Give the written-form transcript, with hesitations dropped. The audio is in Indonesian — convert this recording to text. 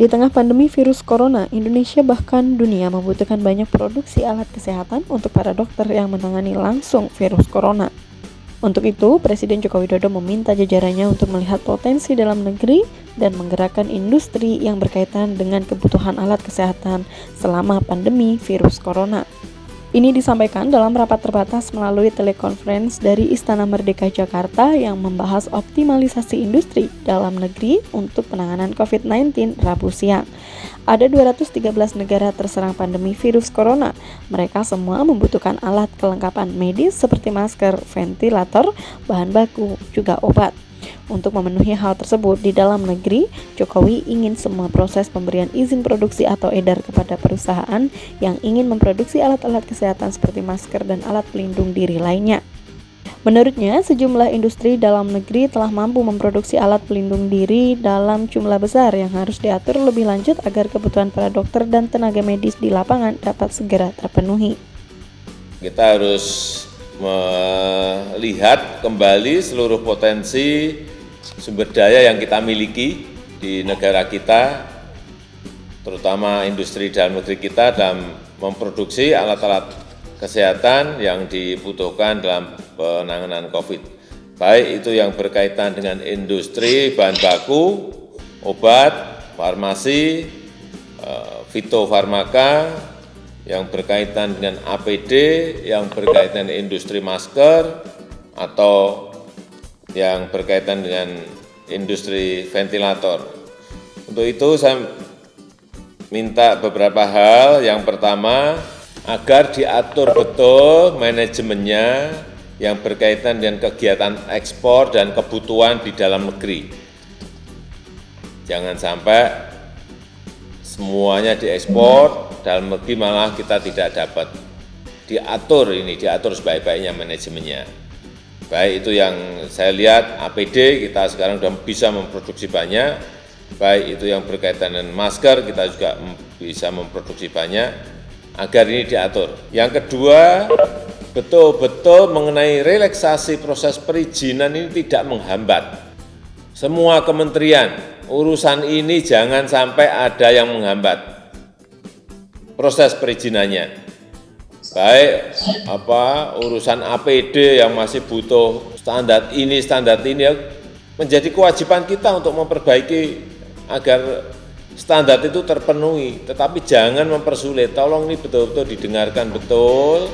Di tengah pandemi virus corona, Indonesia bahkan dunia membutuhkan banyak produksi alat kesehatan untuk para dokter yang menangani langsung virus corona. Untuk itu, Presiden Joko Widodo meminta jajarannya untuk melihat potensi dalam negeri dan menggerakkan industri yang berkaitan dengan kebutuhan alat kesehatan selama pandemi virus corona. Ini disampaikan dalam rapat terbatas melalui telekonferensi dari Istana Merdeka Jakarta yang membahas optimalisasi industri dalam negeri untuk penanganan COVID-19 Rabu siang. Ada 213 negara terserang pandemi virus corona. Mereka semua membutuhkan alat kelengkapan medis seperti masker, ventilator, bahan baku, juga obat. Untuk memenuhi hal tersebut di dalam negeri, Jokowi ingin semua proses pemberian izin produksi atau edar kepada perusahaan yang ingin memproduksi alat-alat kesehatan seperti masker dan alat pelindung diri lainnya. Menurutnya, sejumlah industri dalam negeri telah mampu memproduksi alat pelindung diri dalam jumlah besar yang harus diatur lebih lanjut agar kebutuhan para dokter dan tenaga medis di lapangan dapat segera terpenuhi. Kita harus melihat kembali seluruh potensi sumber daya yang kita miliki di negara kita, terutama industri dalam negeri kita dalam memproduksi alat-alat kesehatan yang dibutuhkan dalam penanganan COVID. Baik itu yang berkaitan dengan industri bahan baku, obat, farmasi, fitofarmaka, yang berkaitan dengan APD, yang berkaitan dengan industri masker, atau yang berkaitan dengan industri ventilator. Untuk itu saya minta beberapa hal. Yang pertama, agar diatur betul manajemennya yang berkaitan dengan kegiatan ekspor dan kebutuhan di dalam negeri. Jangan sampai semuanya diekspor, dalam negeri malah kita tidak dapat. Diatur sebaik-baiknya manajemennya. Baik itu yang saya lihat APD kita sekarang sudah bisa memproduksi banyak, baik itu yang berkaitan dengan masker kita juga bisa memproduksi banyak, agar ini diatur. Yang kedua, betul-betul mengenai relaksasi proses perizinan ini tidak menghambat. Semua kementerian, urusan ini jangan sampai ada yang menghambat proses perizinannya. Baik urusan APD yang masih butuh standar ini menjadi kewajiban kita untuk memperbaiki agar standar itu terpenuhi, tetapi jangan mempersulit. Tolong ini betul-betul didengarkan betul.